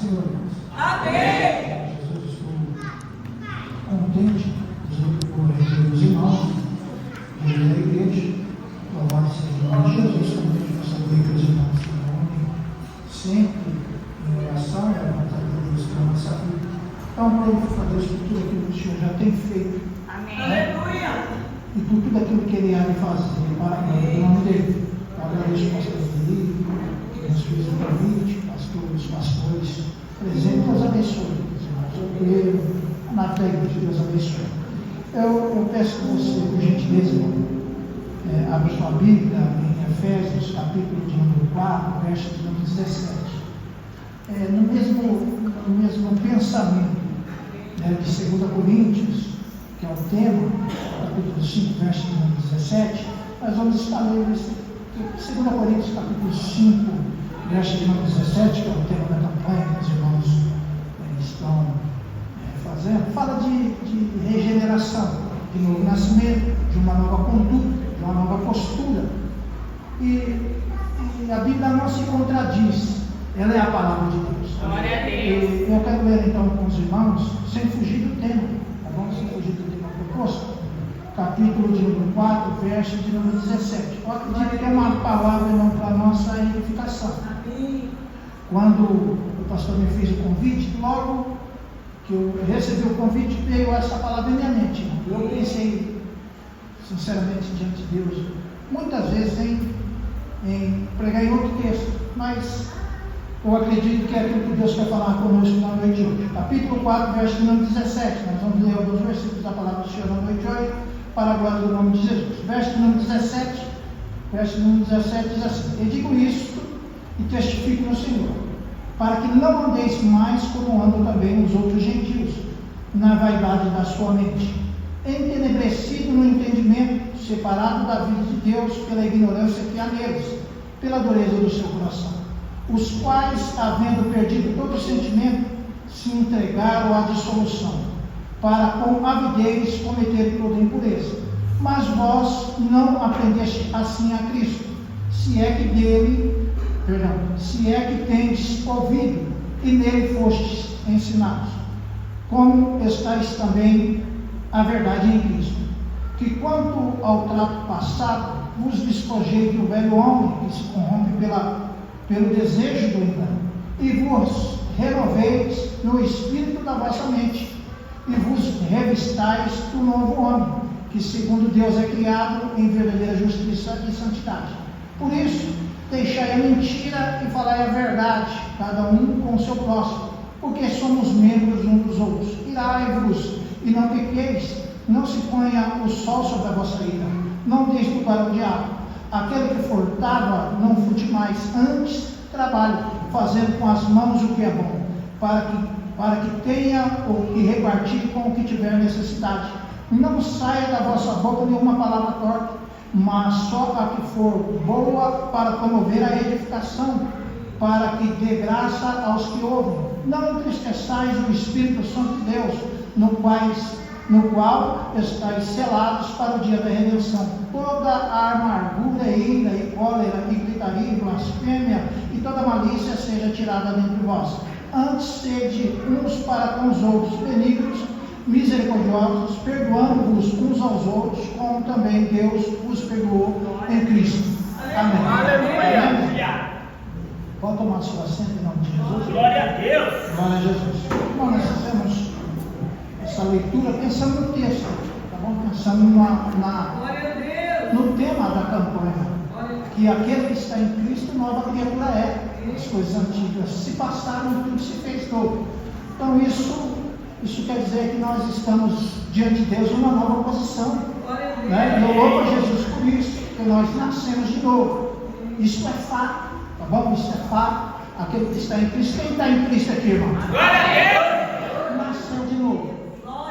Senhor. Amém. Jesus, estou contente por os irmãos da igreja. Louvado seja o nome de Jesus, também de nossa igreja, os irmãos que reúnem sempre em oração e a vontade de Deus para a nossa vida. Então, glorifico a Deus por tudo aquilo que o Senhor já tem feito. Amém. Aleluia. E por tudo aquilo que Ele há de fazer para o nome dele. Eu agradeço ao pastor Felipe, que nos fez o convite, os pastores presentes. Deus abençoe, o Pedro, na fé da igreja, Deus abençoe. Eu peço que você, por gentileza, abra sua Bíblia em Efésios, capítulo de número 4, verso de número 17. No mesmo pensamento de 2 Coríntios, que é o tema, capítulo 5, verso de número 17, nós vamos estar lendo 2 Coríntios, capítulo 5, verso de número 17, que é o tema da campanha que os irmãos estão fazendo, fala de regeneração, de novo nascimento, de uma nova conduta, de uma nova postura. E a Bíblia não se contradiz, ela é a palavra de Deus. Glória a Deus. E eu quero ler então com os irmãos, sem fugir do tema, tá bom? Sem fugir do tema proposto. Capítulo de número 4, verso de número 17. Eu acredito que é uma palavra não para a nossa edificação. Amém. Quando o pastor me fez o convite, logo que eu recebi o convite, veio essa palavra em minha mente. Eu pensei, sinceramente, diante de Deus, muitas vezes em pregar em outro texto, mas eu acredito que é aquilo que Deus quer falar conosco na noite de hoje. Capítulo 4, verso número 17. Nós vamos ler alguns versículos da palavra do Senhor na noite de hoje, para a glória do nome de Jesus. Verso número 17, diz assim: eu digo isto e testifico no Senhor, para que não andeis mais como andam também os outros gentios, na vaidade da sua mente, entenebrecido no entendimento, separado da vida de Deus pela ignorância que há neles, pela dureza do seu coração, os quais, havendo perdido todo sentimento, se entregaram à dissolução, para com avidez cometer toda impureza. Mas vós não aprendeste assim a Cristo, se é que tendes ouvido e nele fostes ensinados, como estáis também a verdade em Cristo, que quanto ao trato passado, vos despojei do velho homem que se corrompe pelo desejo do engano, e vos renoveis no espírito da vossa mente, e vos revistais do novo homem, que segundo Deus é criado em verdadeira justiça e santidade. Por isso, deixai a mentira e falai a verdade, cada um com o seu próximo, porque somos membros uns dos outros. Irai-vos e não pequeis, não se ponha o sol sobre a vossa ira, não deis lugar ao diabo. Aquele que furtava, não furte mais, antes trabalhe, fazendo com as mãos o que é bom, para que tenha o que repartir com o que tiver necessidade. Não saia da vossa boca nenhuma palavra torta, mas só a que for boa para promover a edificação, para que dê graça aos que ouvem. Não entristeçais o Espírito Santo de Deus, no qual estáis selados para o dia da redenção. Toda a amargura, ira e cólera, e gritaria, e blasfêmia, e toda malícia seja tirada dentre vós. Antes sede uns para com os outros benignos, misericordiosos, perdoando-vos uns aos outros, como também Deus vos perdoou em Cristo. Amém. Aleluia. Pode tomar sua assento em nome de Jesus. Glória a Deus. Glória a Jesus. Bom, nós fizemos essa leitura pensando no texto, tá bom? Pensando no tema da campanha, que aquele que está em Cristo, nova criatura é. As coisas antigas se passaram, tudo se fez novo. Então isso quer dizer que nós estamos diante de Deus numa nova posição, né? Eu louvo a Jesus por isso, porque nós nascemos de novo. Isso é fato, tá bom? Isso é fato. Aquele que está em Cristo, quem está em Cristo aqui, irmão? Glória a Deus. Nasceu de novo.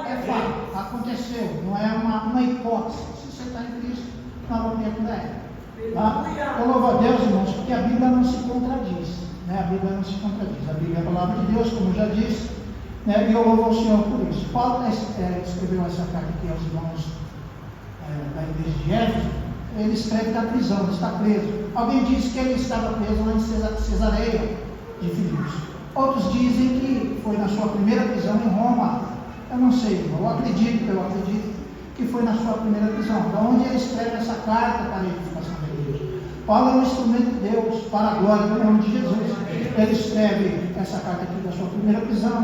É fato, aconteceu, não é uma hipótese. Se você está em Cristo, nova criatura é. Tá? Eu louvo a Deus, irmãos, porque a Bíblia não se contradiz, né? A Bíblia não se contradiz. A Bíblia é a palavra de Deus, como eu já disse, né? E eu louvo ao Senhor por isso. Paulo escreveu essa carta aqui aos irmãos da igreja de Éfeso. Ele escreve da prisão, ele está preso. Alguém disse que ele estava preso lá em Cesareia de Filipos. Outros dizem que foi na sua primeira prisão em Roma. Eu não sei, eu acredito que foi na sua primeira prisão, da onde ele escreve essa carta para a edificação da igreja. Paulo é um instrumento de Deus para a glória do nome de Jesus. Ele escreve essa carta aqui da sua primeira prisão,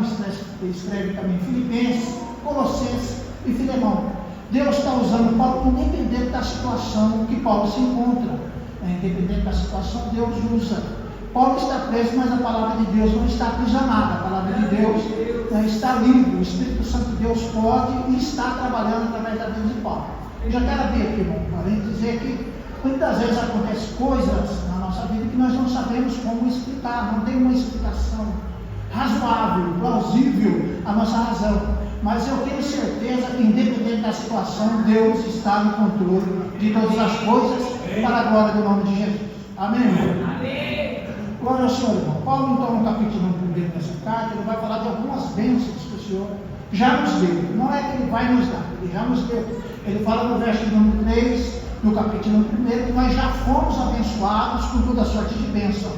ele escreve também Filipenses, Colossenses e Filemão. Deus está usando Paulo independente da situação que Paulo se encontra. Independente da situação, Deus usa. Paulo está preso, mas a palavra de Deus não está aprisionada. A palavra de Deus está livre. O Espírito Santo de Deus pode e está trabalhando através da vida de Paulo. Eu já quero abrir aqui, irmão, para dizer que muitas vezes acontecem coisas na nossa vida que nós não sabemos como explicar, não tem uma explicação razoável, plausível à nossa razão. Mas eu tenho certeza que, independente da situação, Deus está no controle de todas as coisas para a glória do nome de Jesus. Amém, irmão? Amém. Glória ao Senhor, irmão. Paulo, então, no capítulo 1 dessa carta, ele vai falar de algumas bênçãos que o Senhor já nos deu. Não é que ele vai nos dar, ele já nos deu. Ele fala no verso número 3, no capítulo 1, que nós já fomos abençoados com toda sorte de bênção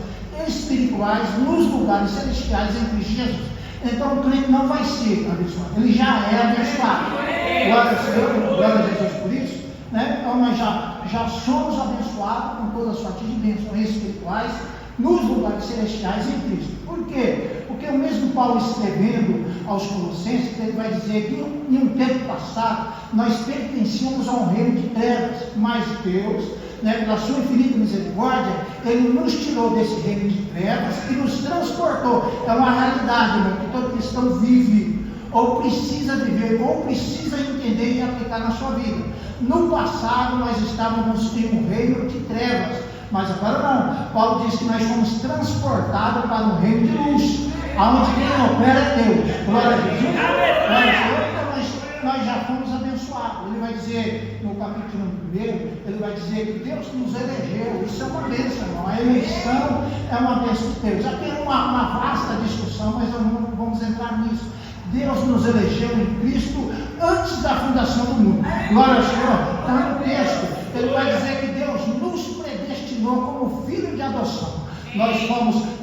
espirituais nos lugares celestiais em Cristo Jesus. Então o crente não vai ser abençoado, ele já é abençoado. Glória ao Senhor, glória a Jesus por isso. Então nós já somos abençoados com toda sorte de bênçãos espirituais nos lugares celestiais em Cristo. Por quê? Porque o mesmo Paulo escrevendo aos Colossenses, ele vai dizer que em um tempo passado nós pertencíamos a um reino de trevas, mas Deus, pela sua infinita misericórdia, ele nos tirou desse reino de trevas e nos transportou. É uma realidade, irmão, que todo cristão vive, ou precisa viver, ou precisa entender e aplicar na sua vida. No passado nós estávamos em um reino de trevas, mas agora não. Paulo diz que nós fomos transportados para um reino de luz, aonde quem opera é Deus. Glória a Jesus. Então nós já fomos abençoados. Ele vai dizer no capítulo 1, ele vai dizer que Deus nos elegeu. Isso é uma bênção, irmão. A eleição é uma bênção de Deus. Aqui é uma vasta discussão, mas nós não vamos entrar nisso. Deus nos elegeu em Cristo antes da fundação do mundo. Glória ao Senhor. Então no texto, ele vai dizer que Deus nos predestinou como filho de adoção.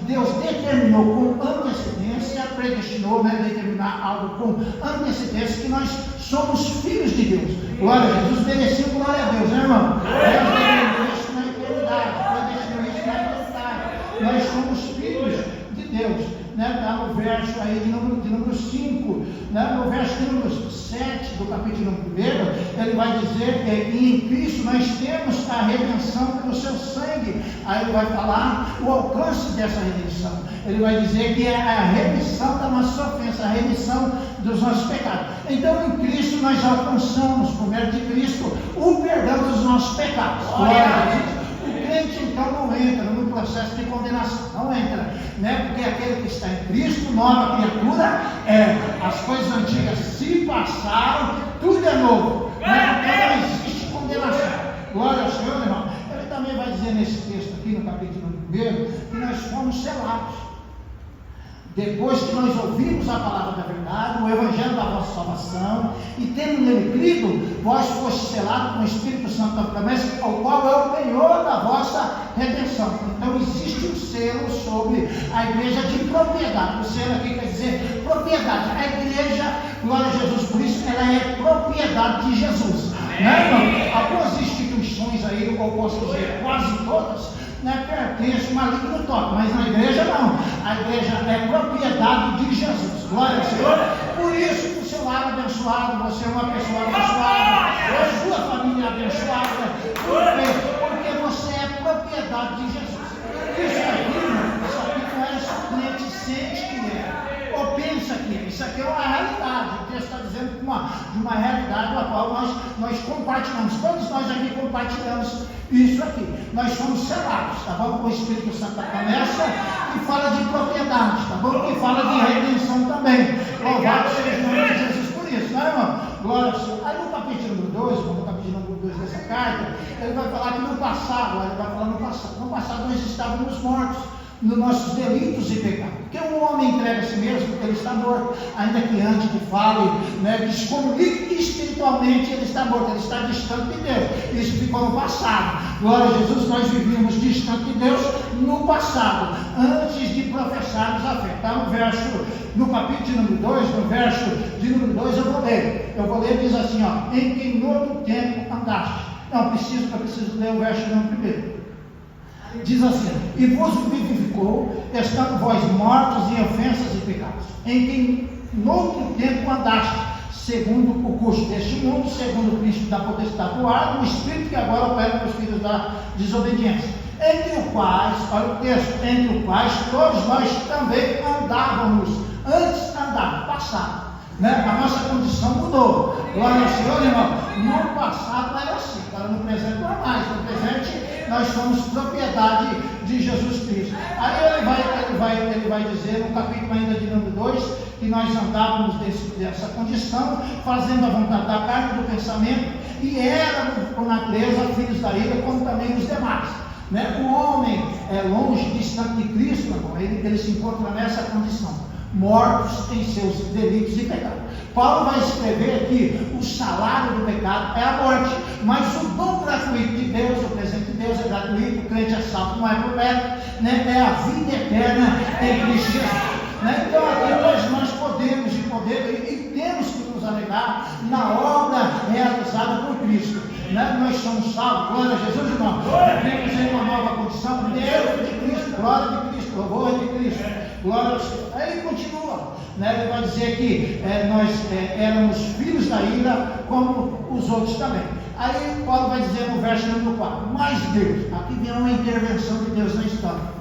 Deus determinou com antecedência, predestinou, determinar algo com antecedência, que nós somos filhos de Deus. Glória a Jesus, mereceu glória a Deus, né, irmão? Deus determinou isso na eternidade, predestinou isso na eternidade. Nós somos filhos de Deus. Está no verso aí de número 5, no verso de número 7 do capítulo 1, ele vai dizer que em Cristo nós temos a redenção pelo seu sangue. Aí ele vai falar o alcance dessa redenção. Ele vai dizer que é a remissão da nossa ofensa, a remissão dos nossos pecados. Então em Cristo nós alcançamos, por meio de Cristo, o perdão dos nossos pecados. Glória a Deus. O crente então não entra no processo de condenação, não entra, porque aquele que está em Cristo, nova criatura, as coisas antigas se passaram, tudo é novo, então não existe condenação. Glória ao Senhor, irmão. Ele também vai dizer nesse texto aqui no capítulo 1, que nós fomos selados. Depois que nós ouvimos a palavra da verdade, o evangelho da vossa salvação, e tendo nele crido, vós foste selados com o Espírito Santo da promessa, ao qual é o penhor da vossa redenção. Então existe um selo sobre a igreja de propriedade. O selo aqui quer dizer propriedade. A igreja, glória a Jesus, por isso ela é propriedade de Jesus. Algumas instituições aí, eu posso dizer quase todas, pertence uma língua no toque, mas na igreja não. A igreja é propriedade de Jesus. Glória ao Senhor. Por isso, o seu lar é abençoado, você é uma pessoa abençoada, a sua família é abençoada. Por quê? Porque você é propriedade de Jesus. Isso aqui não é só o cliente sente que é, ou pensa que é. Isso aqui é uma realidade. O texto está dizendo de uma realidade a qual nós compartilhamos. Todos nós aqui compartilhamos isso aqui. Nós somos selados, tá bom? Com o Espírito Santo da promessa, que fala de propriedade, tá bom? Que fala de redenção também. Louvado seja o nome de Jesus por isso, não é, irmão? Glória ao Senhor. Aí no capítulo número 2, no capítulo número 2 dessa carta, ele vai falar que no passado, ele vai falar no passado nós estávamos mortos nos nossos delitos e pecados. Porque um homem entrega a si mesmo porque ele está morto, ainda que antes que fale, que se comunique espiritualmente, ele está morto, ele está distante de Deus. Isso ficou no passado. Glória a Jesus, nós vivíamos distante de Deus no passado, antes de professarmos a fé. Está no capítulo de número 2, no verso de número 2, eu vou ler, diz assim, ó, em que no outro tempo andaste. Não, eu preciso ler o verso de número 1. Diz assim: e vos vivificou, estando vós mortos em ofensas e pecados, em que noutro tempo andaste, segundo o curso deste mundo, segundo o príncipe da potestade do ar, o espírito que agora opera nos filhos da desobediência, entre os quais, olha o texto, entre os quais todos nós também andávamos, antes andava, passado. A nossa condição mudou. Glória ao Senhor, irmão. No passado não era assim, agora no presente não é mais. No presente nós somos propriedade de Jesus Cristo. Aí ele vai dizer no capítulo ainda de número 2 que nós andávamos dessa condição, fazendo a vontade da carne, do pensamento, e éramos por natureza filhos da ira, como também os demais. O homem é longe, distante de Cristo, irmão, ele se encontra nessa condição, mortos em seus delitos e pecados. Paulo vai escrever que o salário do pecado é a morte, mas o dom gratuito de Deus, o presente de Deus é gratuito, o crente é salvo, não é por mérito, é a vida eterna em Cristo Jesus. Então aqui nós podemos e temos que nos alegrar na obra realizada por Cristo. Nós somos salvos, glória a Jesus, irmão. Temos em uma nova condição, Deus de Cristo, glória de Cristo, louvor de Cristo, glória ao Senhor. Aí ele continua, ele vai dizer que nós éramos filhos da ira, como os outros também. Aí Paulo vai dizer no verso número 4, mas Deus, aqui vem uma intervenção de Deus na história.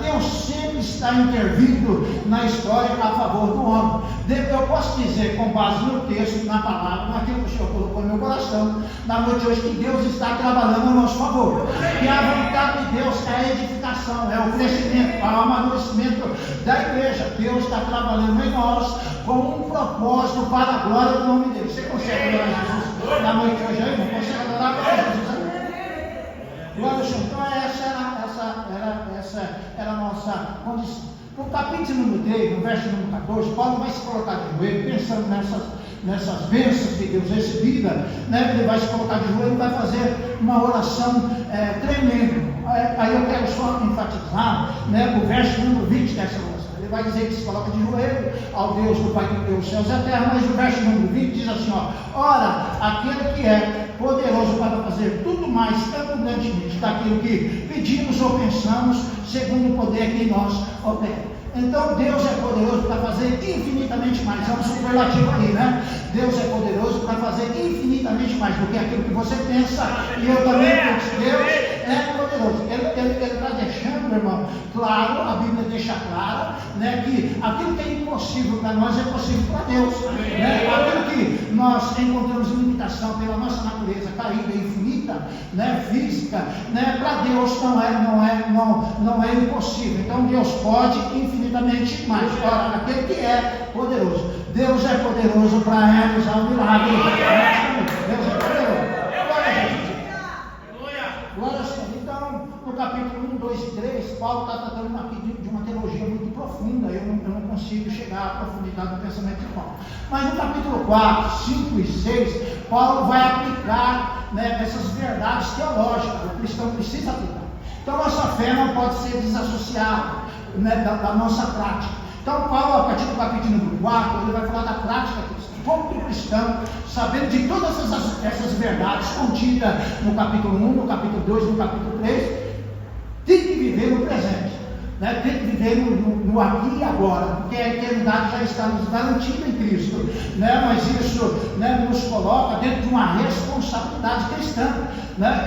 Deus sempre está intervindo na história a favor do homem. Eu posso dizer, com base no texto, na palavra, naquilo que o Senhor colocou no meu coração, na noite de hoje, que Deus está trabalhando a nosso favor. Que a vontade de Deus é a edificação, é o crescimento, é o amadurecimento da igreja. Deus está trabalhando em nós com um propósito para a glória do nome dele. Você consegue adorar Jesus na noite de hoje aí? Não consegue adorar a Jesus? Glória ao Senhor. Então essa era a nossa condição. No capítulo número 3, no verso número 14, Paulo vai se colocar de joelho, pensando nessas bênçãos que Deus recebida, ele vai se colocar de joelho e vai fazer uma oração tremenda. Aí eu quero só enfatizar o verso número 20 dessa oração. Ele vai dizer que se coloca de joelho ao Deus do Pai que criou os céus e a terra, mas o verso número 20 diz assim, ora, aquele que é poderoso para fazer tudo mais abundantemente daquilo que pedimos ou pensamos, segundo o poder que em nós opera. Então Deus é poderoso para fazer infinitamente mais. É um superlativo aí, Deus é poderoso para fazer infinitamente mais do que aquilo que você pensa, e eu também penso. Deus é poderoso. Ele está deixando, irmão, claro, a Bíblia deixa claro, que aquilo que é impossível para nós é possível para Deus. Aquilo que nós encontramos limitação pela nossa natureza caída, infinita, física, para Deus não é impossível. Então Deus pode infinitamente mais. Ora, aquele que é poderoso, Deus é poderoso para realizar um milagre. Deus é poderoso. Glória a Deus. Então, no capítulo 1, 2 e 3, Paulo está tratando aqui de uma teologia muito profunda. Eu não consigo chegar à profundidade do pensamento de Paulo. Mas no capítulo 4, 5 e 6, Paulo vai aplicar essas verdades teológicas. O cristão precisa aplicar. Então, nossa fé não pode ser desassociada da nossa prática. Então, Paulo, a partir do capítulo número 4, ele vai falar da prática cristã. Como o cristão, sabendo de todas essas verdades contidas no capítulo 1, no capítulo 2, no capítulo 3, tem que viver no presente, tem que viver no aqui e agora, porque a eternidade já está nos garantida em Cristo, mas isso nos coloca dentro de uma responsabilidade cristã,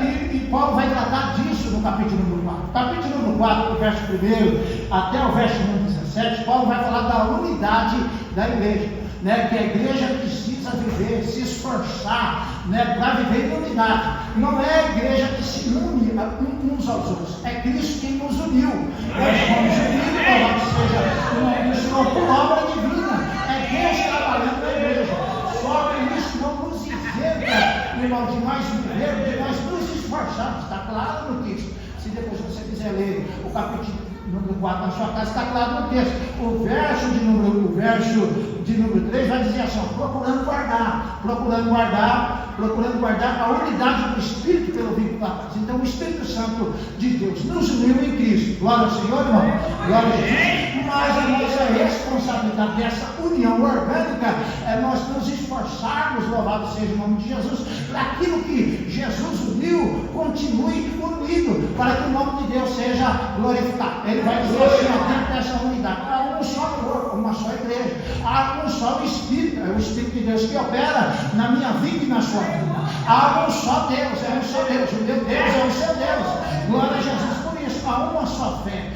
e Paulo vai tratar disso no capítulo número 4. Capítulo número 4, do verso 1 até o verso número 17, Paulo vai falar da unidade da igreja. Que a igreja precisa viver, se esforçar, para viver em unidade. Não é a igreja que se une uns aos outros, é Cristo quem nos uniu. Nós fomos unidos, louvado seja o nome do Senhor, por obra divina. É Deus trabalhando na igreja. Só que isso não nos isenta, irmão, de nós vivermos, de nós nos esforçarmos. Está claro no texto. Se depois você quiser ler o capítulo número 4 na sua casa, está claro no texto. O verso de número 3 vai dizer assim, ó, procurando guardar a unidade do Espírito pelo vínculo da paz. Então o Espírito Santo de Deus nos uniu em Cristo. Glória ao Senhor, irmão. Glória a Jesus. Mas a nossa responsabilidade dessa união orgânica é nós nos esforçarmos, louvado seja o nome de Jesus, para aquilo que Jesus uniu, continue unido, para que o nome de Deus seja glorificado. Ele vai dizer assim, dentro dessa unidade, há um só corpo, uma só igreja, há um só Espírito, é o Espírito de Deus que opera na minha vida e na sua vida. Há um só Deus, é um só Deus, o meu Deus é o seu Deus. Glória a Jesus. Por isso, há uma só fé.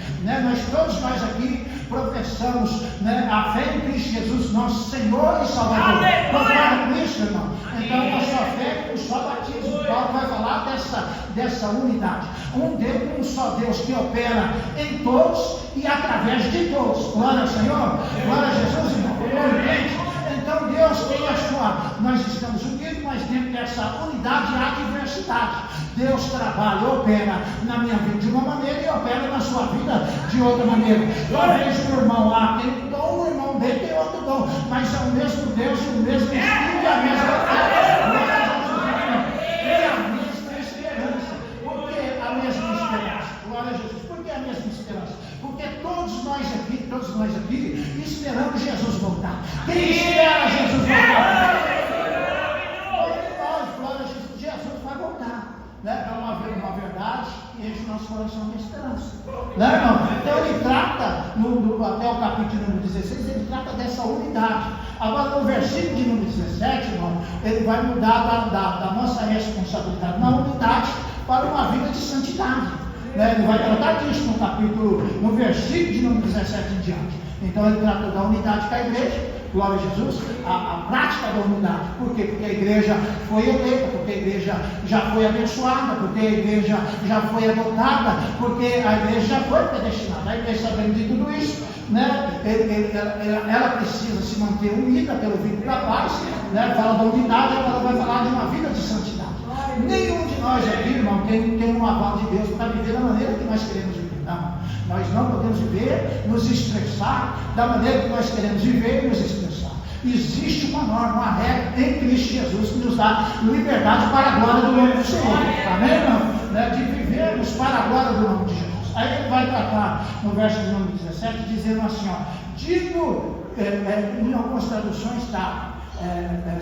Todos nós aqui professamos, a fé em Cristo Jesus, nosso Senhor e Salvador. Concorda com isso, irmão? Então, a sua fé é um só batismo. Paulo vai falar dessa unidade. Um Deus, um só Deus que opera em todos e através de todos. Glória ao Senhor. Glória a Jesus, irmão. Então Deus tem a sua, nós estamos unidos, mas dentro dessa unidade há diversidade. Deus trabalha, opera na minha vida de uma maneira e opera na sua vida de outra maneira. Talvez o irmão lá tem um dom, o irmão dele tem outro dom, mas é o mesmo Deus e o mesmo Espírito e a mesma fé. E a mesma esperança. Por que a mesma esperança? Glória a Jesus. Por que a mesma esperança? Porque todos nós aqui esperamos Jesus voltar. Quem espera Jesus voltar? Nós, glória a Jesus, Jesus vai voltar. É uma verdade que enche o nosso coração de esperança. Não? Então ele trata, até o capítulo número 16, ele trata dessa unidade. Agora no versículo de número 17, irmão, ele vai mudar da nossa responsabilidade na unidade para uma vida de santidade. Ele vai tratar disso no versículo de número 17 em diante. Então ele trata da unidade com a igreja, glória a Jesus, a prática da unidade. Por quê? Porque a igreja foi eleita, porque a igreja já foi abençoada, porque a igreja já foi adotada, porque a igreja já foi predestinada. A igreja, sabendo de tudo isso, ela precisa se manter unida pelo vínculo da paz, fala da unidade, ela vai falar de uma vida de santidade. Nenhum de nós aqui, irmão, tem um aval de Deus para viver da maneira que nós queremos viver. Não. Nós não podemos viver, nos estressar da maneira que nós queremos viver e nos estressar. Existe uma norma, uma regra em Cristo Jesus que nos dá liberdade para a glória do nome do Senhor. Amém, irmão? De vivermos para a glória do nome de Jesus. Aí ele vai tratar no verso de número 17, dizendo assim, ó, digo, em algumas traduções está,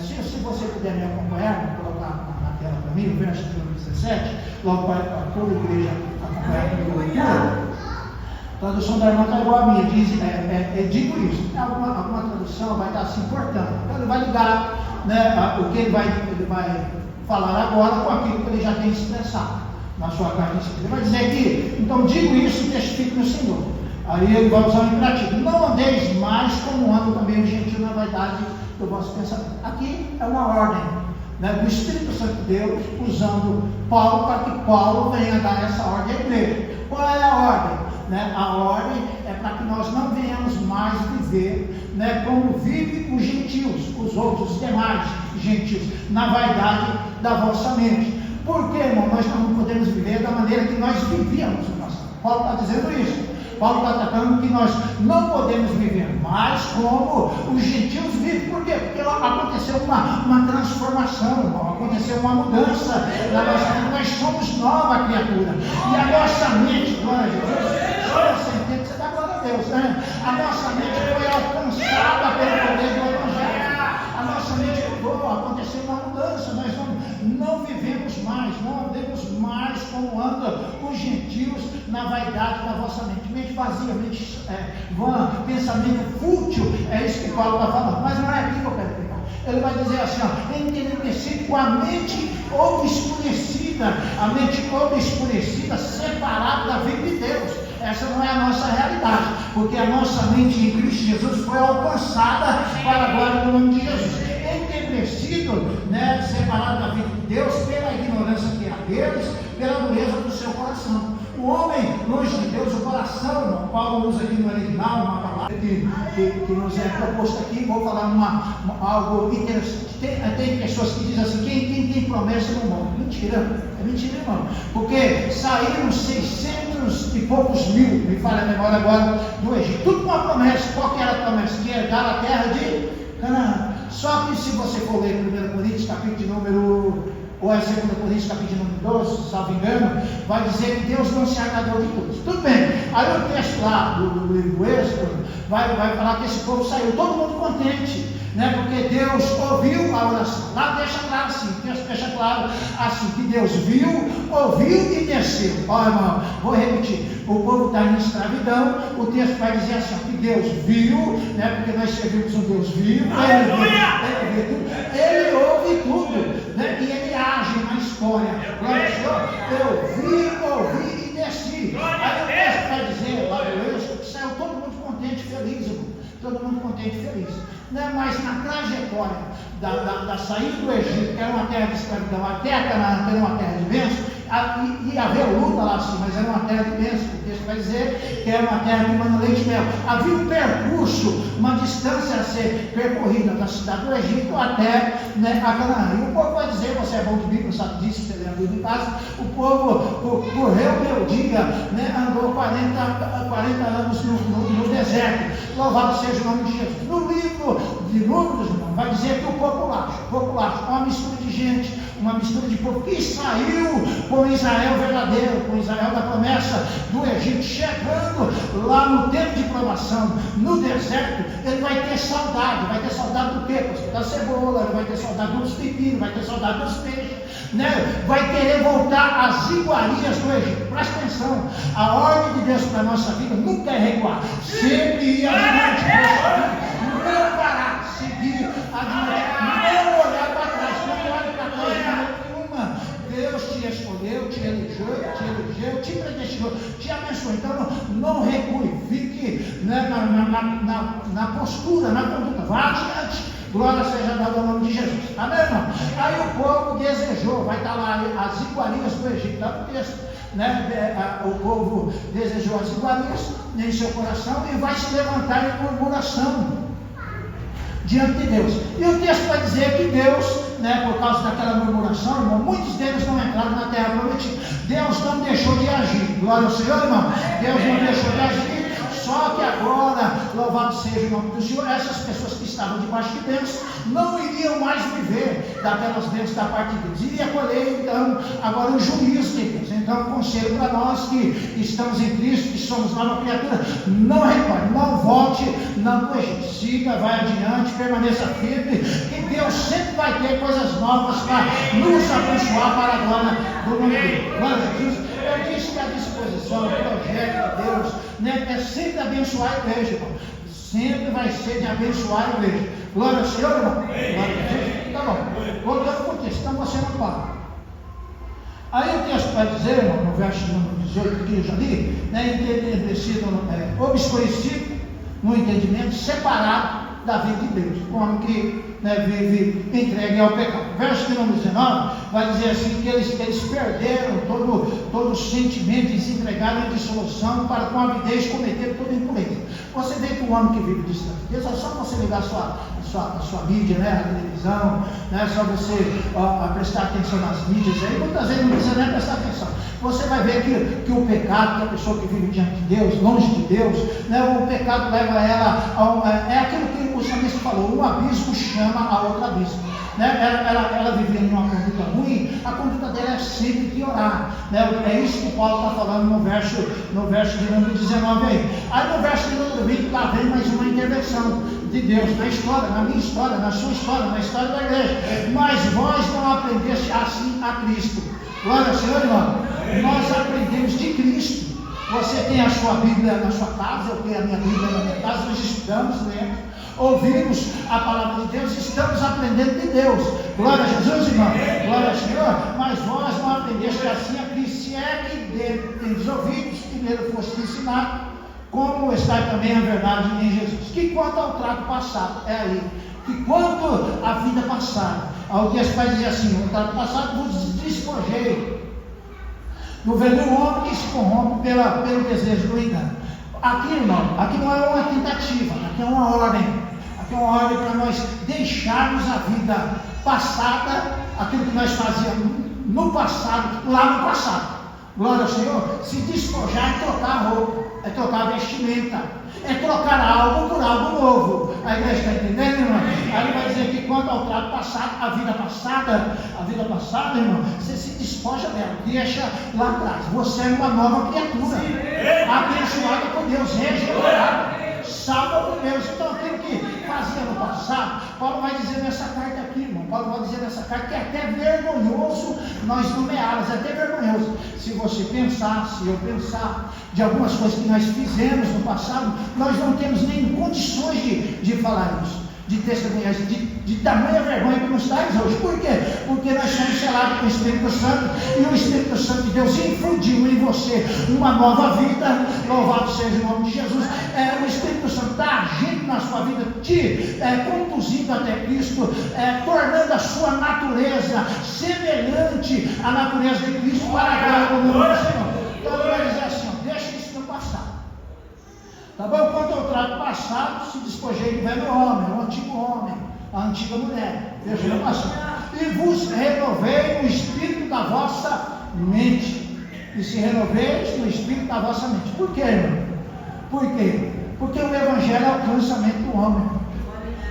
se você puder me acompanhar, vou colocar na tela para mim, o verso de número 17, logo para toda a igreja acompanhar comigo a leitura. A tradução da irmã está igual a minha, diz, digo isso. Alguma tradução vai estar assim, portanto. Então ele vai ligar, o que ele vai falar agora com aquilo que ele já tem expressado na sua carta. Ele vai dizer aqui, então digo isso e testifico no Senhor. Aí ele vai usar o imperativo. Não andeis mais como andam também os gentios na vaidade do vosso pensamento. Aqui é uma ordem do Espírito Santo de Deus, usando Paulo para que Paulo venha dar essa ordem à igreja. Qual é a ordem? A ordem é para que nós não venhamos mais viver como vivem os gentios, os outros, os demais gentios, na vaidade da vossa mente. Por que, irmão, nós não podemos viver da maneira que nós vivíamos no passado? Paulo está dizendo isso. Paulo está tratando que nós não podemos viver mais como os gentios vivem. Por quê? Porque aconteceu uma transformação, irmão. Aconteceu uma mudança na nossa vida. Nós somos nova criatura. E a nossa mente, glória a Jesus, você dá glória a Deus, a nossa mente foi alcançada pelo poder do Evangelho. A nossa mente mudou, aconteceu uma mudança. Nós não vivemos mais, não andemos mais como andam os gentios na vaidade da vossa mente. Mente vazia, mente vã, pensamento fútil, é isso que Paulo está falando. Mas não é aqui que eu quero pegar. Ele vai dizer assim, entenecido com a mente obscurecida, separada da vida de Deus. Essa não é a nossa realidade, porque a nossa mente em Cristo Jesus foi alcançada para a glória do nome de Jesus. Entebrecido, separado da vida de Deus pela ignorância que há deles, pela dureza do seu coração. O homem, longe de Deus, o coração, irmão, Paulo usa aqui no original uma palavra que nos é proposta aqui. Vou falar algo interessante. Tem pessoas que dizem assim, quem tem promessa não morre. mentira, irmão, porque saíram 600 e poucos mil, me falha a memória agora, do Egito, tudo com uma promessa. Qual que era a promessa? De herdar a terra de Canaã. Só que se você for ler 1 Coríntios, capítulo de número, ou é 2 Coríntios, capítulo de número 12, salvo engano, vai dizer que Deus não se agradou de todos. Tudo bem, aí o texto lá do livro do Êxodo vai falar que esse povo saiu, todo mundo contente, né? Porque Deus ouviu a oração. Lá deixa claro assim, o texto deixa claro assim, que Deus viu, ouviu e desceu. Olha, irmão, vou repetir, o povo está em escravidão, o texto vai dizer assim, que Deus viu, né? Porque nós servimos um Deus vivo, ele ouve tudo, né? E ele age na história. Eu ouvi e desci. Aí o texto vai dizer lá do Êxodo que saiu todo mundo contente, feliz, irmão. Todo mundo contente e feliz. Né? Mas na trajetória da saída do Egito, que era uma terra de escravidão, até a Canaã, que era uma terra de bênção, ia haver luta lá assim, mas era uma terra de bênção. O texto vai dizer que era uma terra de mana, leite e mel. Havia um percurso, uma distância a ser percorrida da cidade do Egito até, né, a Canaã. E o povo vai dizer, você é bom de Bíblia, sabe disso, você lê a Bíblia em casa, o povo, por rebeldia, né, andou 40 anos no deserto. Louvado seja o nome de Jesus. No livro de Números, irmão, vai dizer que o populacho, uma mistura de gente, uma mistura de povo que saiu com Israel verdadeiro, com Israel da promessa do Egito, chegando lá no tempo de provação, no deserto, ele vai ter saudade do quê? Da cebola, ele vai ter saudade dos pepinos, vai ter saudade dos peixes, né? Vai querer voltar às iguarias do Egito. Presta atenção, a ordem de Deus para a nossa vida nunca é recuar, sempre ir adiante, não parar, seguir adiante, não olhar para trás, não olhar para trás nenhuma. Deus te escolheu, te elegeu, te predestinou, te abençoou. Então não recue, fique, né, na postura, na conduta, vá adiante. Glória seja dada ao nome de Jesus. Amém, irmão? Aí o povo desejou, vai estar lá as iguarias do Egito, está no texto, né? O povo desejou as iguarias em seu coração e vai se levantar em murmuração diante de Deus. E o texto vai dizer que Deus, né, por causa daquela murmuração, irmão, muitos deles não entraram na terra prometida. Deus não deixou de agir. Glória ao Senhor, irmão. Deus não deixou de agir. Só que agora, louvado seja o nome do Senhor, essas pessoas que estavam debaixo de bênçãos não iriam mais viver daquelas bênçãos da parte de Deus. Iria colher, então, agora o juízo de Deus. Então, conselho para nós que estamos em Cristo, que somos nova criatura, não recorre, não volte, não Egito. Siga, vai adiante, permaneça firme, que Deus sempre vai ter coisas novas para nos abençoar para a glória do nome de Deus. Glória a Jesus. Eu disse que a disposição, o projeto de Deus, né, é sempre abençoar a igreja, irmão. Sempre vai ser de abençoar a igreja. Glória ao Senhor, irmão. Glória a Jesus. Tá bom. Voltando para o texto, então você não para. Aí o texto vai dizer, irmão, no verso número 18, que eu já li, né, entendecido, obscurecido no entendimento, separado da vida de Deus, como que, né, vive entregue ao pecado. Verso número 19 vai dizer assim, que eles perderam todo o sentimento e se entregaram em dissolução para com avidez cometer toda impureza. Você vê que o homem que vive distante de Deus, é só você ligar a sua mídia, né, a televisão, né, só você prestar atenção nas mídias, aí muitas vezes não precisa nem prestar atenção. Você vai ver que o pecado, que a pessoa que vive diante de Deus, longe de Deus, né, o pecado leva ela é aquilo que o salmista falou, um abismo chama a outro abismo. Né? Ela vivendo uma conduta ruim, a conduta dela é sempre piorar. Né? É isso que Paulo está falando no verso de número 19 aí. Aí no verso de número 20 lá vem mais uma intervenção de Deus na história, na minha história, na sua história, na história da igreja. Mas vós não aprendeste assim a Cristo. Glória ao Senhor, irmão. Nós aprendemos de Cristo. Você tem a sua Bíblia na sua casa, eu tenho a minha Bíblia na minha casa, nós estudamos, lemos, ouvimos a palavra de Deus, estamos aprendendo de Deus. Glória a Jesus, irmão. Glória ao Senhor. Mas vós não aprendeste assim a Cristo, se é que dele tendes ouvidos, que nele foste ensinado, como está também a verdade em Jesus. Que quanto ao trato passado, é aí, que quanto à vida passada, ao texto vai dizer assim, o trato passado vos despojei do velho homem que se corrompe pelo desejo do engano. Aqui, irmão, aqui não é uma tentativa, aqui é uma ordem. Aqui é uma ordem para nós deixarmos a vida passada, aquilo que nós fazíamos no passado, lá no passado. Glória ao Senhor. Se despojar é trocar a roupa, é trocar a vestimenta, é trocar algo por algo novo. A igreja está entendendo, irmão? Aí ele vai dizer que quanto ao trato passado, a vida passada, irmão, você se despoja dela, deixa lá atrás. Você é uma nova criatura, abençoada por Deus, regenerada, salva por Deus. Então aquilo que fazia no passado, Paulo vai dizer nessa carta aqui, irmão. Paulo vai dizer nessa carta que é até vergonhoso nós nomeá-las, é até vergonhoso. Se você pensar, se eu pensar de algumas coisas que nós fizemos no passado, nós não temos nem condições de falar isso, de testemunhar, de tamanha vergonha que nos traz hoje. Por quê? Porque nós somos selados com o Espírito Santo, e o Espírito Santo de Deus infundiu em você uma nova vida. Louvado seja o nome de Jesus. O Espírito Santo está agindo na sua vida, te conduzindo até Cristo, tornando a sua natureza semelhante à natureza de Cristo, para a glória do nome do Senhor. Então ele vai dizer assim: deixa isso no passado. Tá bom? Quanto ao trato passado, se despojei do velho homem, o antigo homem, a antiga mulher. Veja no passado. E vos renovei no espírito da vossa mente. E se renoveis no espírito da vossa mente. Por quê, irmão? Por quê? Porque o Evangelho alcança a mente do homem.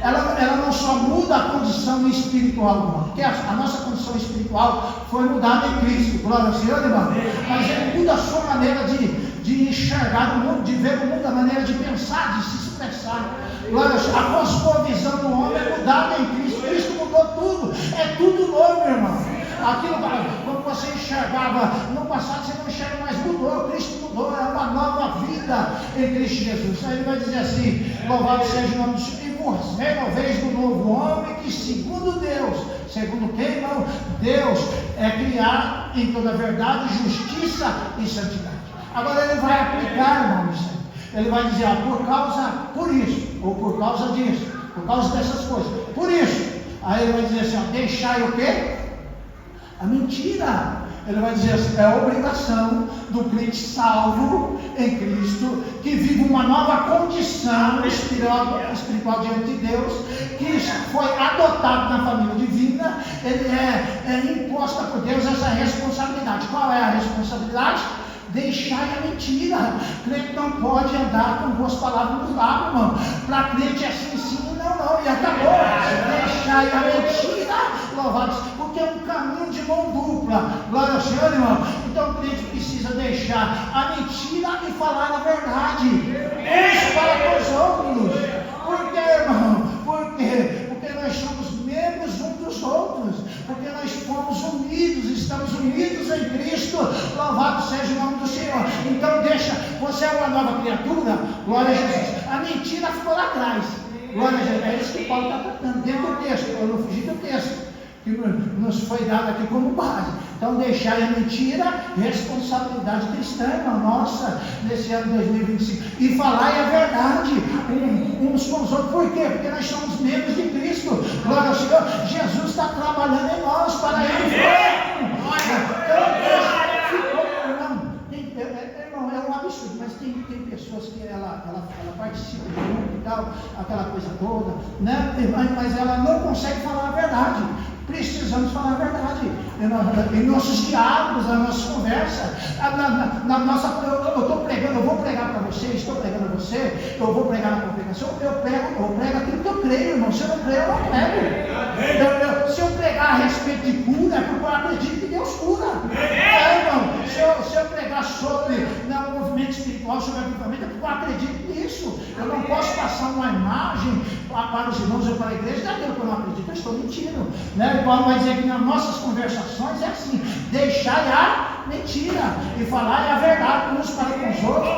Ela não só muda a condição espiritual do homem, porque a nossa condição espiritual foi mudada em Cristo. Glória ao Senhor, irmão. Mas ele muda a sua maneira de enxergar o mundo, de ver o mundo, a maneira de pensar, de se expressar. Glória, a cosmovisão do homem é mudada em Cristo. Cristo mudou tudo, é tudo novo, irmão. Aquilo, quando você enxergava no passado, você não enxerga mais, mudou. Cristo mudou, é uma nova vida em Cristo Jesus. Aí ele vai dizer assim: louvado seja o nome do Senhor. E vos renoveis do novo homem, que segundo Deus, segundo quem, irmão? Deus é criado em toda verdade, justiça e santidade. Agora ele vai aplicar, irmão, ele vai dizer: por isso, ou por causa disso, por causa dessas coisas, por isso. Aí ele vai dizer assim: deixai o quê? A mentira. Ele vai dizer assim: é a obrigação do crente salvo em Cristo, que vive uma nova condição espiritual diante de Deus, que foi adotado na família divina. Ele é imposta por Deus essa responsabilidade. Qual é a responsabilidade? Deixai a mentira. Crente não pode andar com boas palavras nos lábios, irmão. Para crente é sim, não, e acabou. Deixai a mentira, louvados, porque é um caminho de mão dupla. Glória ao Senhor, irmão. Então o crente precisa deixar a mentira e falar a verdade. Isso para com os outros. Por quê, irmão? Por quê? Porque nós somos membros uns dos outros. Porque nós fomos unidos, estamos unidos em Cristo. Louvado seja o nome do Senhor. Então deixa, você é uma nova criatura. Glória a Jesus. A mentira ficou lá atrás. Glória a Jesus. É isso que Paulo está tratando dentro do texto. Eu não fugi do texto que nos foi dado aqui como base. Então deixar a mentira, responsabilidade cristã, irmão, nossa, nesse ano 2025, e falar a verdade uns com os outros. Por quê? Porque nós somos membros de Cristo. Glória ao Senhor. Jesus está trabalhando em nós para Ele. Irmão, é um absurdo, mas tem pessoas que ela participa do grupo e tal, aquela coisa toda, né? Mas ela não consegue falar a verdade. Precisamos falar a verdade em nossos diálogos, na nossa conversa, na nossa. Eu estou pregando, eu vou pregar para você, estou pregando a você, eu vou pregar na congregação, eu prego aquilo que eu creio, irmão. Se eu não creio, eu não prego. Se eu pregar a respeito de cura, é porque eu acredito que Deus cura. Irmão, se eu pregar sobre o movimento espiritual, sobre avivamento, é porque eu acredito nisso. Eu não posso passar uma imagem para os irmãos ou para a igreja daquilo que eu não acredito, eu estou mentindo, né? Paulo vai dizer que nas nossas conversações é assim: deixar a mentira e falar a verdade uns para com os outros,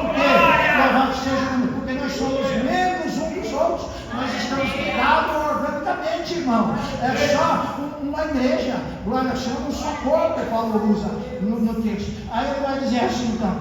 porque nós somos membros uns dos outros, nós estamos ligados organicamente, irmão. É só uma igreja, glória ao Senhor, um só corpo, que Paulo usa no texto. Aí ele vai dizer assim, então,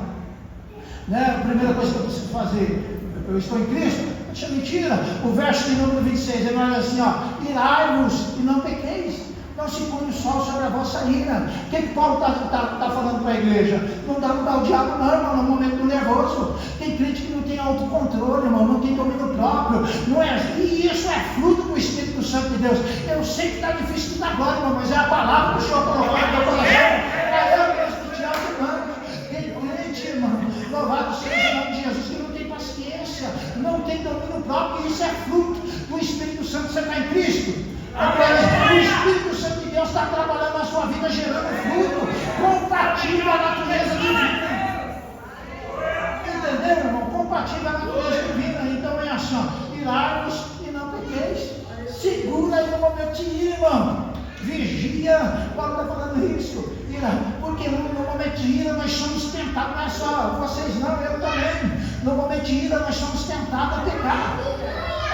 né? A primeira coisa que eu preciso fazer: eu estou em Cristo. Isso é mentira. O verso de número 26, ele vai dizer assim: irai-vos e não pequeis, não se põe o sol sobre a vossa ira. O que Paulo está falando para a igreja? Não dá o diabo não, irmão, no momento nervoso. Tem crente que não tem autocontrole, irmão, não tem domínio próprio, não é, e isso é fruto do Espírito Santo de Deus. Eu sei que está difícil agora, irmão, mas é a palavra que o Senhor colocou no teu coração. gente, irmão, louvado seja o nome de Jesus, que não tem paciência, não tem domínio próprio, e isso é fruto do Espírito Santo. Você está em Cristo? Agora, o Espírito Santo de Deus está trabalhando na sua vida, gerando fruto compatível à natureza divina. Entendeu, irmão? Compatível à natureza divina. Então é assim, irai-vos e não pequeis. Segura aí no momento de ira, irmão. Vigia. Paulo está falando isso. Ira, porque no momento de ira nós somos tentados. Não é só vocês, não, eu também. No momento de ira nós somos tentados a pecar.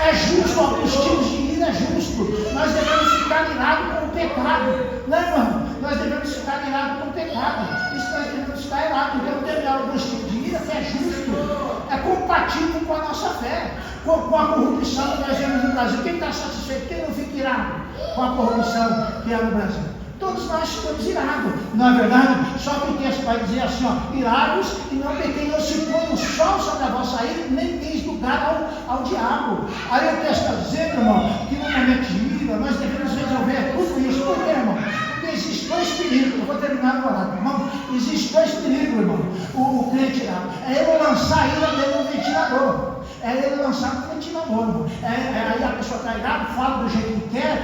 É justo, alguns tipos de ira é justo. Nós devemos ficar irados com o pecado. Não, irmão? Nós devemos ficar irados com o pecado. Isso nós devemos ficar irados. Então temos alguns tipos de ira que é justo. É compatível com a nossa fé. Com a corrupção que nós vemos no Brasil. Quem está satisfeito? Quem não fica irado com a corrupção que é no Brasil? Todos nós ficamos irados, não é verdade? Só que o texto vai dizer assim, ó, irados e não pequei, não se põe o sol sobre a vossa ira, nem deis lugar ao diabo. Aí o texto está dizendo, irmão, que no momento de ira nós devemos resolver tudo isso. Por quê, irmão? Porque existem dois perigos. Eu vou terminar de orar, irmão. Existem dois perigos, irmão. O crente irado. É ele lançar a ira dele no ventilador. É ele lançar no ventilador, irmão. Aí a pessoa está irada, fala do jeito que quer,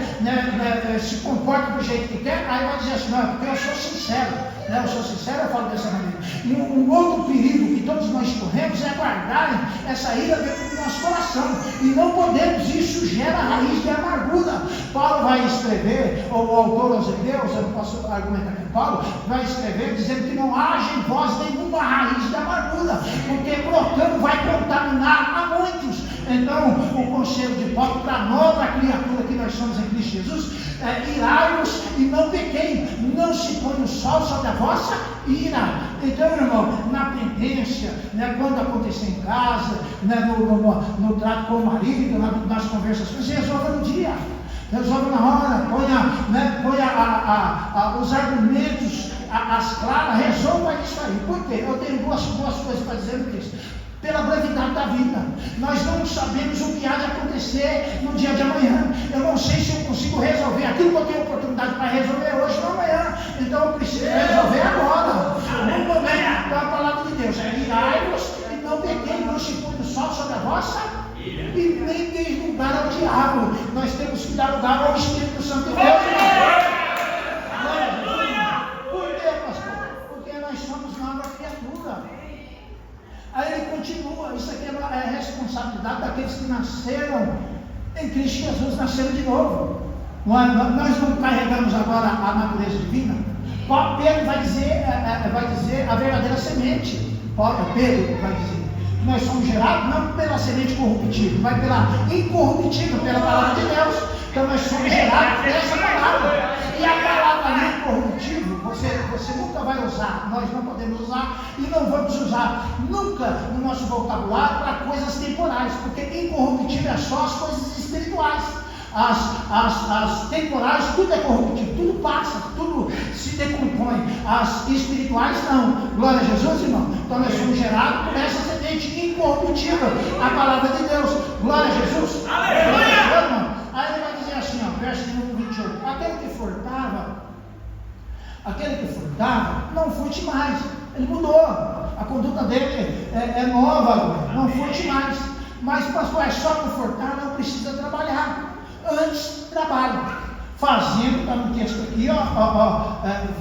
se comporta do jeito que quer, aí vai dizer assim, não, porque eu sou sincero. Eu sou sincero, eu falo dessa maneira. E um outro perigo que todos nós corremos é guardar essa ira dentro do nosso coração. E não podemos, isso gera raiz de amargura. Paulo vai escrever, ou o autor aos Hebreus, eu não posso argumentar aqui, Paulo vai escrever dizendo que não haja em vós nenhuma raiz de amargura, porque brotando vai contaminar a muitos. Então, o conselho de Paulo para a nova criatura que nós somos em Cristo Jesus é irai-vos e não pequei, não se põe o sol sobre a vossa ira. Então, irmão, na pendência, quando acontecer em casa, no trato com o marido, nas conversações, resolva no dia. Resolve na hora, põe os argumentos, as claras, resolva isso aí. Por quê? Eu tenho duas coisas para dizer no texto. Pela brevidade da vida, nós não sabemos o que há de acontecer no dia de amanhã. Eu não sei se eu consigo resolver aquilo que eu tenho oportunidade para resolver hoje ou amanhã. Então eu preciso resolver agora. No momento da palavra de Deus, é irai-vos e não pequei, não se põe o sol sobre a vossa e nem deis lugar ao diabo. Nós temos que dar lugar ao Espírito Santo de Deus. Por quê, pastor? Porque nós somos nova criatura. Aí ele continua, isso aqui é responsabilidade daqueles que nasceram em Cristo Jesus, nasceram de novo. Nós não carregamos agora a natureza divina. Pedro vai dizer a verdadeira semente. Pedro vai dizer, nós somos gerados não pela semente corruptível, mas pela incorruptível, pela palavra de Deus. Então nós somos gerados dessa palavra. E a palavra incorruptível, você nunca vai usar, nós não podemos usar e não vamos usar nunca no nosso vocabulário para coisas temporais, porque incorruptível é só as coisas espirituais. As temporais, tudo é corruptível, tudo passa, tudo se decompõe. As espirituais não. Glória a Jesus, irmão. Então nós somos gerados por essa semente incorruptível, a palavra de Deus. Glória a Jesus. Aleluia, irmão. Aí ele vai dizer assim, verso número 28. Aquele que furtava, não furte mais. Ele mudou. A conduta dele é nova agora. Não furte mais. Mas, pastor, é só para furtar, não precisa trabalhar. Antes, trabalhe. Fazendo, está no texto aqui,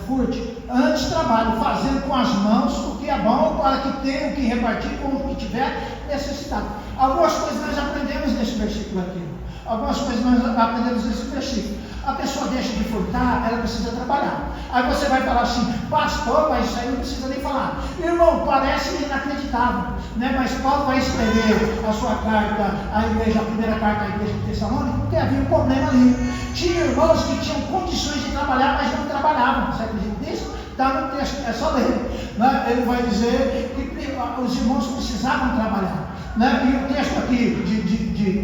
furte. Antes, trabalhe. Fazendo com as mãos o que é bom, para que tenha o que repartir com o que tiver necessidade. Algumas coisas nós aprendemos nesse versículo aqui. Algumas coisas nós aprendemos nesse versículo. A pessoa deixa de furtar, ela precisa trabalhar. Aí você vai falar assim, pastor, mas isso aí não precisa nem falar. Irmão, parece inacreditável, mas Paulo vai escrever a sua carta à igreja, a primeira carta à igreja de Tessalônica, porque havia um problema ali. Tinha irmãos que tinham condições de trabalhar, mas não trabalhavam. Você acredita nisso? Está no texto, é só ler. Ele vai dizer que os irmãos precisavam trabalhar. E o texto aqui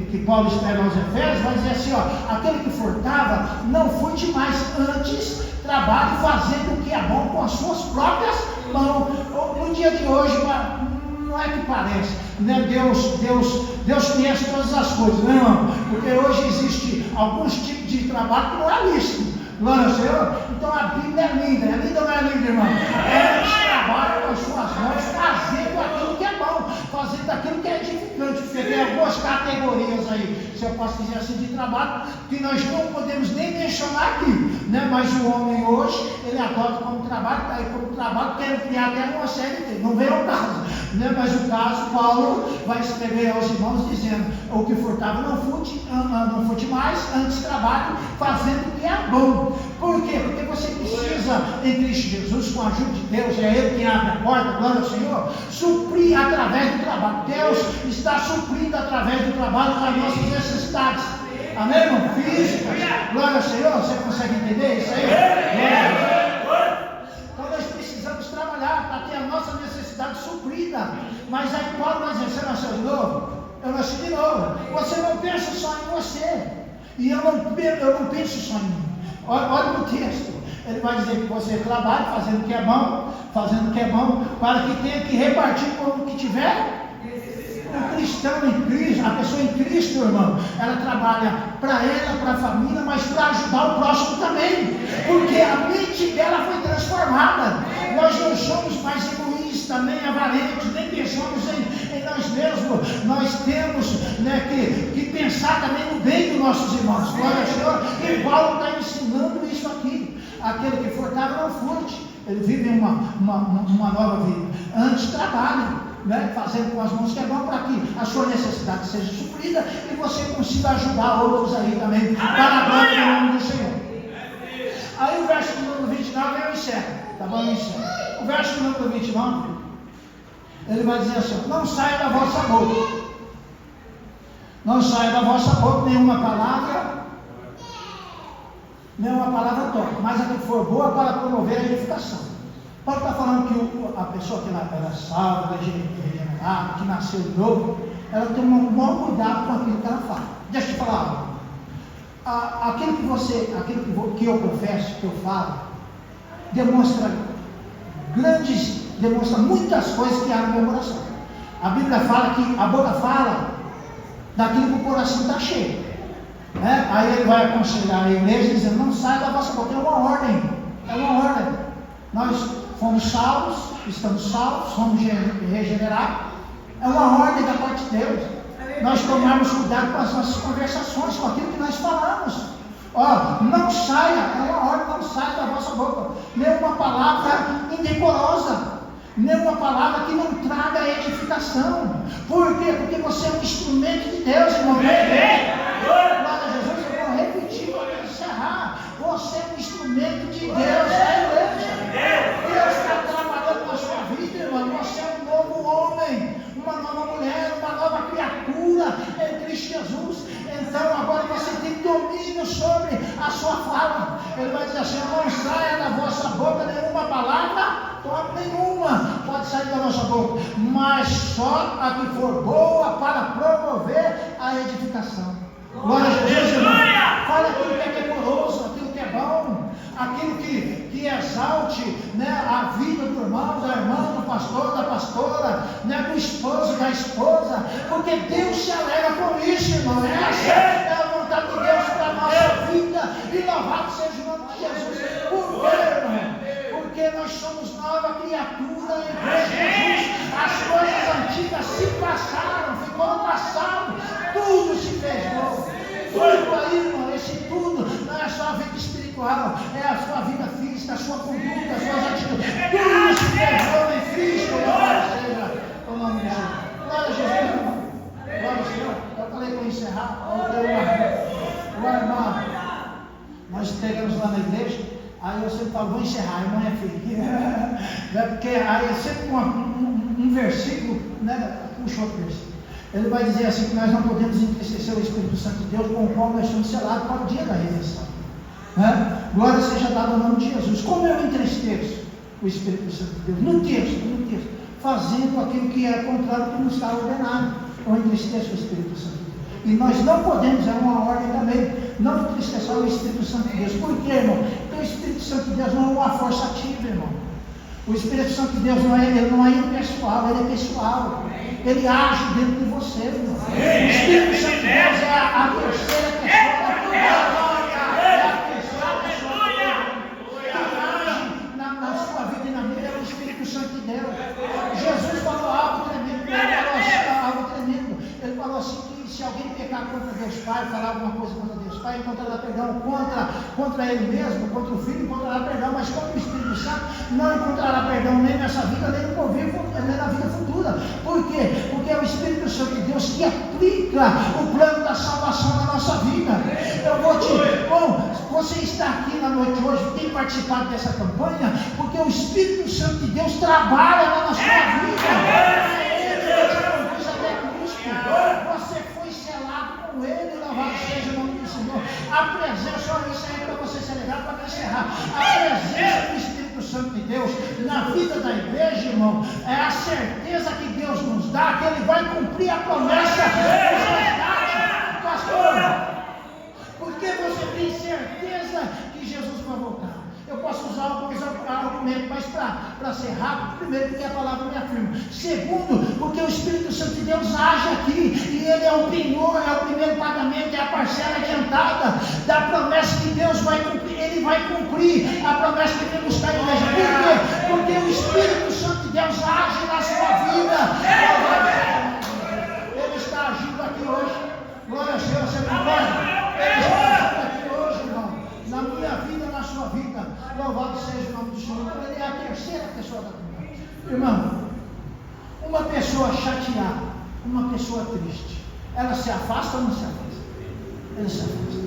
que Paulo escreve aos Efésios vai dizer assim, aquele que furtava, não furte mais, antes trabalhe fazendo o que é bom com as suas próprias mãos. No dia de hoje, não é que parece, Deus conhece todas as coisas, né, irmão? Porque hoje existe alguns tipos de trabalho que não é lícito. Glória ao Senhor. Então a Bíblia é linda ou não é linda, irmão? É trabalha com as suas mãos, fazendo aquilo que é bom, fazendo aquilo que é edificante, porque tem algumas categorias aí, se eu posso dizer assim, de trabalho, que nós não podemos nem mencionar aqui, né? Mas o homem hoje, ele adota como trabalho, está aí como trabalho, quer criar até uma série de, não vem ao caso, né? Mas o caso, Paulo vai escrever aos irmãos dizendo, o que furtava não furte mais, antes trabalhe, fazendo o que é bom. Por quê? Porque você precisa, em Cristo Jesus, com a ajuda de Deus, é Ele quem abre a porta, glória ao Senhor, suprir através do trabalho. Deus está suprindo através do trabalho as nossas necessidades. Amém, irmão? Físicas. Glória ao Senhor. Você consegue entender isso aí? Então nós precisamos trabalhar para ter a nossa necessidade suprida. Mas aí Paulo vai dizer, você nasceu de novo? Eu nasci de novo. Você não pensa só em você. E eu não penso só em mim. Olha no texto. Ele vai dizer que você trabalha fazendo o que é bom, para que tenha que repartir com o que tiver. O cristão em Cristo, a pessoa em Cristo, irmão, ela trabalha para ela, para a família, mas para ajudar o próximo também, porque a mente dela foi transformada. Nós não somos mais egoístas, nem avarentos, nem pensamos em nós mesmos. Nós temos, né, que pensar também no bem dos nossos irmãos. Glória ao Senhor. E Paulo está ensinando isso aqui. Aquele que furtava não furte, ele vive uma nova vida. Antes trabalhe, né, fazendo com as mãos que é bom, para que a sua necessidade seja suprida e você consiga ajudar outros aí também, para a glória do nome do Senhor. Aí o verso número 29 eu encerro, tá bom? Eu encerro. O verso número 29, ele vai dizer assim: não saia da vossa boca, não saia da vossa boca nenhuma palavra torta, mas a que for boa para promover a edificação. Paulo está falando que a pessoa que era salva, regenerada, que nasceu de novo, ela tem um bom cuidado com aquilo que ela fala. Deixa eu te falar algo. Aquilo que eu confesso, que eu falo, demonstra muitas coisas que há no meu coração. A Bíblia fala que a boca fala daquilo que o coração está cheio. Né? Aí ele vai aconselhar a igreja dizendo: não saia da vossa boca. É uma ordem. Nós fomos salvos, estamos salvos, somos regenerados. É uma ordem da parte de Deus. Nós tomarmos cuidado com as nossas conversações, com aquilo que nós falamos. Não saia, é uma ordem, não saia da vossa boca nenhuma palavra indecorosa, nenhuma palavra que não traga edificação. Por quê? Porque você é um instrumento de Deus, irmão. Glória a Jesus, eu vou repetir para encerrar. Você é um instrumento de Deus, Deus está trabalhando na sua vida, irmão. Você é um novo homem, uma nova mulher, uma nova criatura em Cristo Jesus. Então agora você tem domínio sobre a sua fala. Ele vai dizer assim: não saia da vossa boca nenhuma palavra, nenhuma pode sair da nossa boca, mas só a que for boa para promover a edificação. Glória a Jesus, irmão. Fala aquilo que é decoroso, aquilo que é bom, aquilo que exalte, né, a vida do irmão, da irmã, do pastor, da pastora, né, do esposo, da esposa, porque Deus se alegra com isso, irmão. Essa é a vontade de Deus para a nossa vida, e louvado seja o nome de Jesus. Por quê, irmão? Porque nós somos nova criatura em Cristo Jesus. As coisas antigas se passaram, ficou no passado, tudo se fez novo. Tudo aí, irmão, esse tudo não é a sua vida espiritual, é a sua vida física, a sua conduta, as suas atitudes. Tudo se fez novo em Cristo. Glória seja o nome de Jesus. Glória a Jesus, irmão. Glória ao Senhor. Eu falei que eu ia encerrar. Glória, irmão. Nós pegamos lá na igreja. Aí eu sempre falo: vou encerrar, irmão, é filho. Porque aí é sempre um versículo, né? Puxa outro versículo. Ele vai dizer assim: que nós não podemos entristecer o Espírito Santo de Deus, com o qual nós somos selados para o dia da redenção. Né? Glória seja dada ao nome de Jesus. Como eu entristeço o Espírito Santo de Deus? No texto, fazendo aquilo que é contrário ao que nos está ordenado. Eu entristeço o Espírito Santo de Deus. E nós não podemos, é uma ordem também, não entristecer o Espírito Santo de Deus. Por quê, irmão? Porque o Espírito Santo de Deus não é uma força ativa, irmão. O Espírito Santo de Deus não é impessoal, ele é pessoal. Ele age dentro de você, irmão. O Espírito Santo de Deus é a terceira pessoa da glória. É a terceira pessoa que age na sua vida e na minha. É o Espírito Santo de contra Deus Pai, falar alguma coisa contra Deus Pai, encontrará perdão contra Ele mesmo, contra o Filho, encontrará perdão, mas contra o Espírito Santo não encontrará perdão nem nessa vida, nem no porvir, nem na vida futura. Por quê? Porque é o Espírito Santo de Deus que aplica o plano da salvação na nossa vida. Você está aqui na noite hoje, tem participado dessa campanha, porque o Espírito Santo de Deus trabalha na sua vida. Você foi selado com Ele, louvado seja o nome do Senhor. A presença, olha isso aí para você celebrar, para encerrar. A presença do Espírito Santo de Deus na vida da igreja, irmão, é a certeza que Deus nos dá, que Ele vai cumprir a promessa dos resgates. Pastor, porque você tem certeza que Jesus vai voltar. Eu posso usar alguns argumentos, mas para ser rápido, primeiro, porque a palavra me afirma. Segundo, porque o Espírito Santo de Deus age aqui, e Ele é o penhor, é o primeiro pagamento, é a parcela adiantada da promessa que Deus vai cumprir. Ele vai cumprir a promessa que Ele nos dá, igreja. Por quê? Porque o Espírito Santo de Deus age na sua vida. Ele está agindo aqui hoje. Glória a Deus, você não pode. Ele está agindo aqui hoje, irmão. Na minha vida, na sua vida. Louvado seja o nome do Senhor. Ele é a terceira pessoa da comunidade. Irmão, uma pessoa chateada, uma pessoa triste, ela se afasta ou não se afasta? Ela se afasta.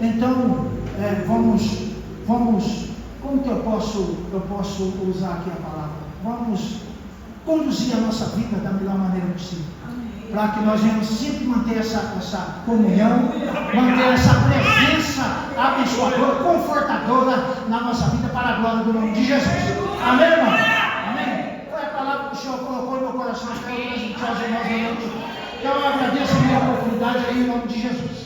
Então, vamos, como que eu posso usar aqui a palavra? Vamos conduzir a nossa vida da melhor maneira possível, para que nós venhamos sempre manter essa comunhão, manter essa presença abençoadora, confortadora na nossa vida, para a glória do nome de Jesus. Amém, irmão? Amém? Foi a palavra que o Senhor colocou no meu coração, que eu transmitir aos irmãos da noite. Então eu agradeço a minha oportunidade aí, em nome de Jesus.